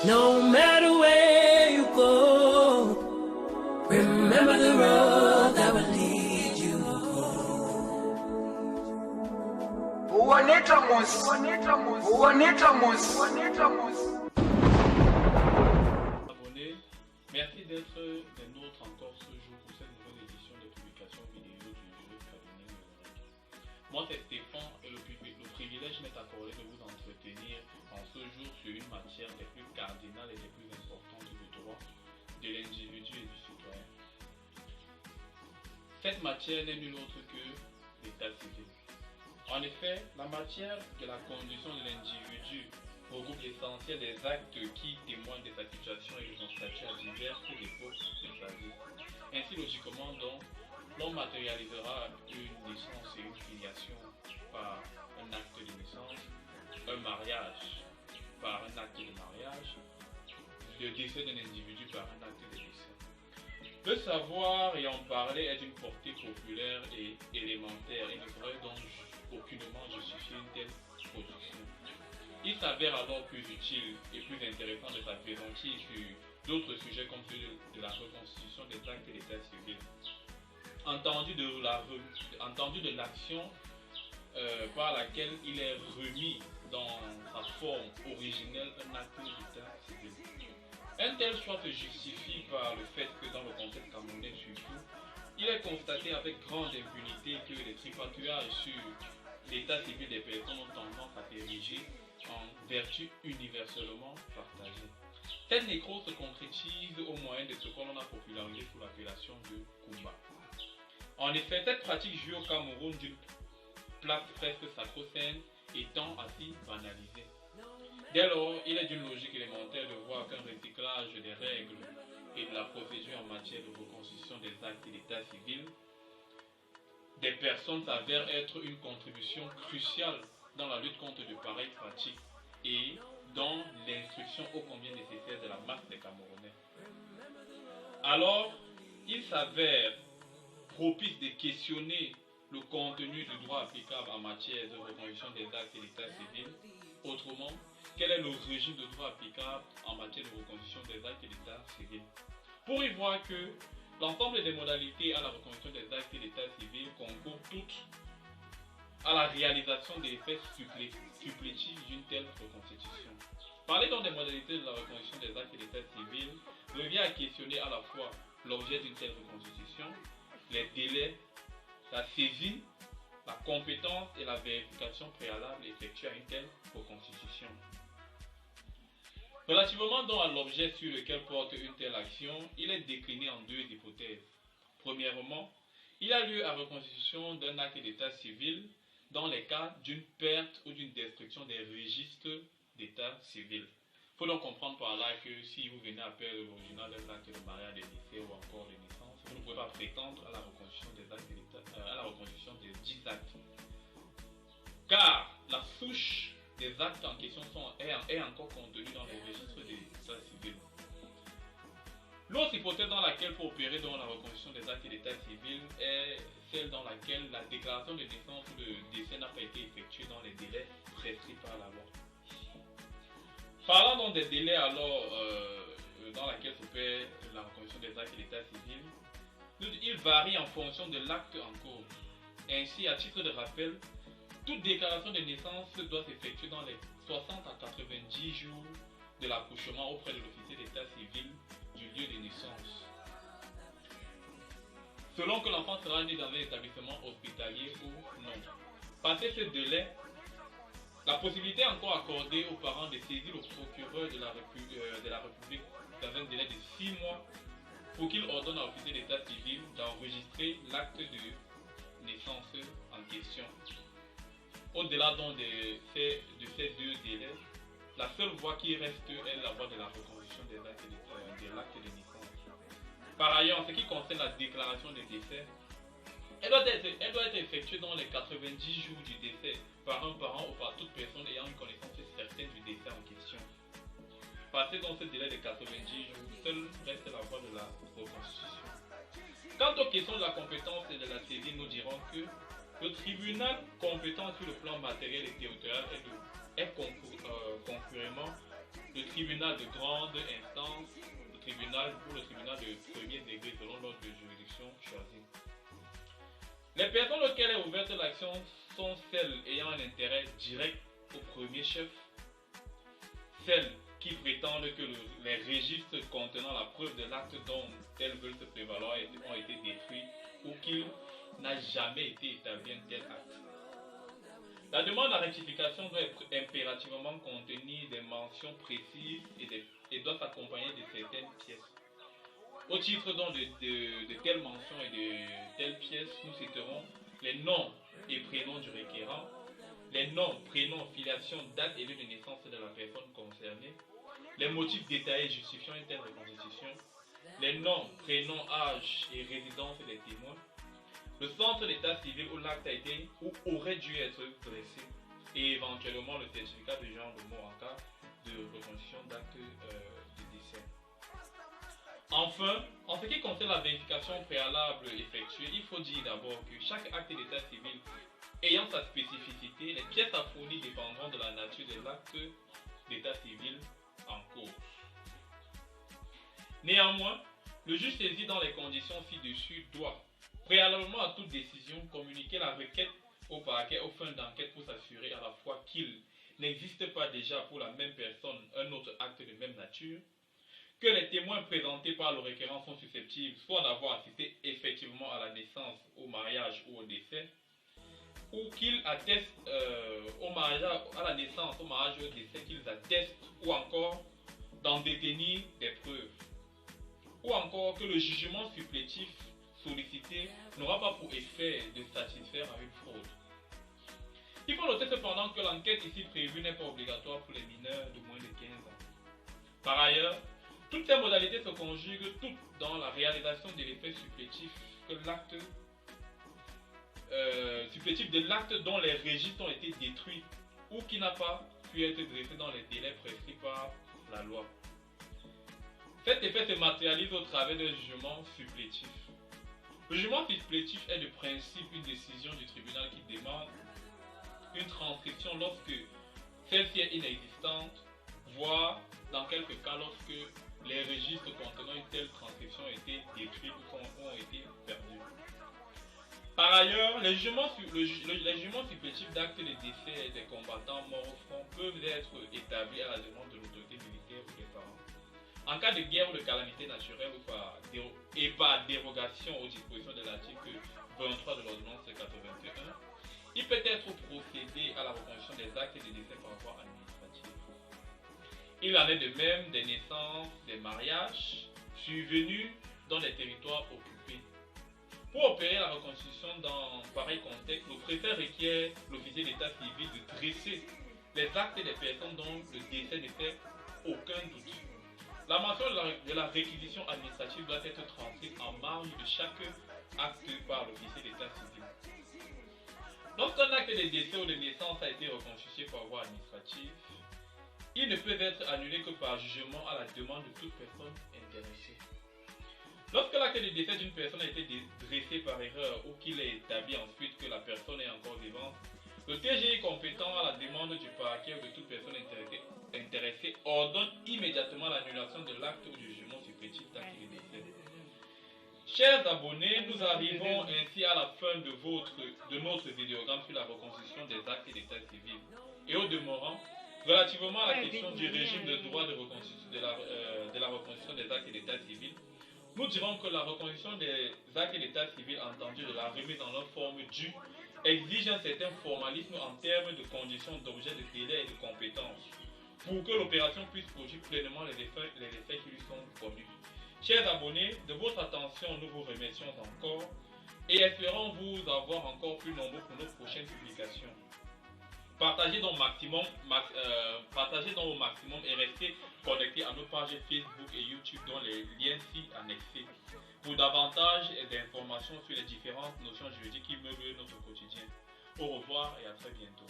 No matter where you go, remember the road that will lead you Abonnés, merci d'être des nôtres encore ce jour pour cette nouvelle édition de publication vidéo du juriste cabinet numérique. Moi c'est Stéphane et le privilège m'est accordé de vous entretenir en ce jour sur une matière des plus cardinales et des plus importantes du droit de l'individu et du citoyen. Cette matière n'est nulle autre que l'état civil. En effet, la matière de la condition de l'individu regroupe l'essentiel des actes qui témoignent de sa situation et de son statut à diverses époques de sa vie. Ainsi, logiquement, donc, l'on matérialisera une naissance et une filiation par un acte de naissance, un mariage par un acte de mariage, le décès d'un individu par un acte de décès. Le savoir et en parler est d'une portée populaire et élémentaire et ne saurait donc aucunement justifier une telle production. Il s'avère alors plus utile et plus intéressant de s'appesantir sur d'autres sujets comme celui de la reconstitution des actes de l'état civil, entendu de l'action par laquelle il est remis dans sa forme originelle un acte d'état civil. Un tel choix se justifie par le fait que dans le contexte camerounais surtout, il est constaté avec grande impunité que les tripatouillages sur l'état civil des personnes ont tendance à s'ériger en vertu universellement partagée. Cette nécrose se concrétise au moyen de ce qu'on a popularisé sous l'appellation de Kumba. En effet, cette pratique joue au Cameroun d'une place presque sacro-sainte étant ainsi banalisée. Dès lors, il est d'une logique élémentaire de voir qu'un recyclage des règles et de la procédure en matière de reconstitution des actes d'état civil des personnes s'avère être une contribution cruciale dans la lutte contre de pareilles pratiques et dans l'instruction ô combien nécessaire de la masse des Camerounais. Alors, il s'avère propice de questionner le contenu du droit applicable en matière de reconstitution des actes d'état civil. Autrement, quel est le régime de droit applicable en matière de reconstitution des actes d'état civil? Pour y voir que l'ensemble des modalités à la reconstitution des actes d'état civil concourent toutes à la réalisation des effets supplétifs d'une telle reconstitution. Parler donc des modalités de la reconstitution des actes d'état civil revient à questionner à la fois l'objet d'une telle reconstitution, les délais, la saisine, la compétence et la vérification préalable effectuée à une telle reconstitution. Relativement donc à l'objet sur lequel porte une telle action, il est décliné en deux hypothèses. Premièrement, il a lieu à reconstitution d'un acte d'état civil dans les cas d'une perte ou d'une destruction des registres d'état civil. Il faut donc comprendre par là que si vous venez à perdre l'original d'un acte de mariage, de décès ou encore de naissance, vous ne pouvez pas prétendre à la reconstitution des actes d'état, à la reconstitution des 10 actes. Car la souche des actes en question est encore contenue dans les registres d'état civil. L'autre hypothèse dans laquelle pour opérer dans la reconstitution des actes d'état civil est celle dans laquelle la déclaration de naissance ou de décès n'a pas été effectuée dans les délais prescrits par la loi. Parlant donc des délais alors dans laquelle s'opère la reconstitution des actes d'état civil, il varie en fonction de l'acte en cause. Ainsi, à titre de rappel, toute déclaration de naissance doit s'effectuer dans les 60 à 90 jours de l'accouchement auprès de l'officier d'état civil du lieu de naissance. Selon que l'enfant sera né dans un établissement hospitalier ou non. Passé ce délai, la possibilité est encore accordée aux parents de saisir le procureur de la République dans un délai de 6 mois pour qu'il ordonne à l'officier d'état civil d'enregistrer l'acte de naissance en question. Au-delà donc de ces deux délais, la seule voie qui reste est la voie de la reconstitution de l'acte de naissance. Par ailleurs, en ce qui concerne la déclaration de décès, elle doit être effectuée dans les 90 jours du décès par un parent ou par toute personne ayant une connaissance certaine du décès en question. Passé dans ce délai de 90 jours, seule reste la voie de la reconstitution. Quant aux questions de la compétence et de la saisie, nous dirons que le tribunal compétent sur le plan matériel et territorial est concurremment le tribunal de grande instance, le tribunal de premier degré selon l'ordre de juridiction choisi. Les personnes auxquelles est ouverte l'action sont celles ayant un intérêt direct au premier chef, celles qui prétendent que les registres contenant la preuve de l'acte dont elles veulent se prévaloir ont été détruits ou qu'il n'a jamais été établi un tel acte. La demande à rectification doit être impérativement contenir des mentions précises et doit s'accompagner de certaines pièces. Au titre donc de telles mentions et de telles pièces, nous citerons les noms et prénoms du requérant, les noms, prénoms, filiation, date et lieu de naissance de la personne concernée, les motifs détaillés justifiant une telle reconstitution, les noms, prénoms, âge et résidence des témoins, le centre d'état civil où l'acte a été ou aurait dû être dressé et éventuellement le certificat de genre de mort en cas de reconstitution d'acte de décès. Enfin, en ce qui concerne la vérification préalable effectuée, il faut dire d'abord que chaque acte d'état civil ayant sa spécificité, les pièces à fournir dépendront de la nature de l'acte d'état civil en cours. Néanmoins, le juge saisi dans les conditions ci-dessus doit, préalablement à toute décision, communiquer la requête au parquet aux fins d'enquête pour s'assurer à la fois qu'il n'existe pas déjà pour la même personne un autre acte de même nature, que les témoins présentés par le requérant sont susceptibles soit d'avoir assisté effectivement à la naissance, au mariage ou au décès, ou qu'ils attestent au mariage, à la naissance, au mariage ou au décès, qu'ils attestent, ou encore d'en détenir des preuves, ou encore que le jugement supplétif sollicité n'aura pas pour effet de satisfaire à une fraude. Il faut noter cependant que l'enquête ici prévue n'est pas obligatoire pour les mineurs de moins de 15 ans. Par ailleurs, toutes ces modalités se conjuguent toutes dans la réalisation de l'effet supplétif de l'acte dont les registres ont été détruits ou qui n'a pas pu être dressé dans les délais prescrits par la loi. Cet effet se matérialise au travers d'un jugement supplétif. Le jugement supplétif est de principe une décision du tribunal qui demande une transcription lorsque celle-ci est inexistante, voire dans quelques cas lorsque les registres contenant une telle transcription ont été détruits ou ont été perdus. Par ailleurs, les jugements supplétifs d'actes de décès des combattants morts au front peuvent être établis à la demande de l'autorité militaire ou des parents. En cas de guerre ou de calamité naturelle ou par dérogation aux dispositions de l'article 23 de l'ordonnance 81, il peut être procédé à la reconnaissance des actes de décès par voie administrative. Il en est de même des naissances, des mariages survenus dans des territoires occupés. Pour opérer la reconstitution dans pareil contexte, le préfet requiert l'officier d'état civil de dresser les actes des personnes dont le décès ne fait aucun doute. La mention de la réquisition administrative doit être transcrite en marge de chaque acte par l'officier d'état civil. Lorsqu'un acte de décès ou de naissance a été reconstitué par voie administrative, il ne peut être annulé que par jugement à la demande de toute personne intéressée. Lorsque l'acte de décès d'une personne a été dressé par erreur ou qu'il est établi ensuite que la personne est encore vivante, le TGI compétent à la demande du parquet ou de toute personne intéressée ordonne immédiatement l'annulation de l'acte ou du jugement supplétif d'acte de décès. Chers abonnés, nous arrivons ainsi à la fin de notre vidéogramme sur la reconstitution des actes d'état civil. Et au demeurant, relativement à la question du régime de droit de la reconstitution des actes d'état civil, nous dirons que la reconstitution des actes d'état civil entendus de la remise en leur forme due exige un certain formalisme en termes de conditions d'objet, de délai et de compétences pour que l'opération puisse produire pleinement les effets qui lui sont connus. Chers abonnés, de votre attention, nous vous remercions encore et espérons vous avoir encore plus nombreux pour nos prochaines publications. Partagez donc au maximum et restez connectés à nos pages Facebook et YouTube dont les liens ci annexés pour davantage d'informations sur les différentes notions juridiques qui meublent notre quotidien. Au revoir et à très bientôt.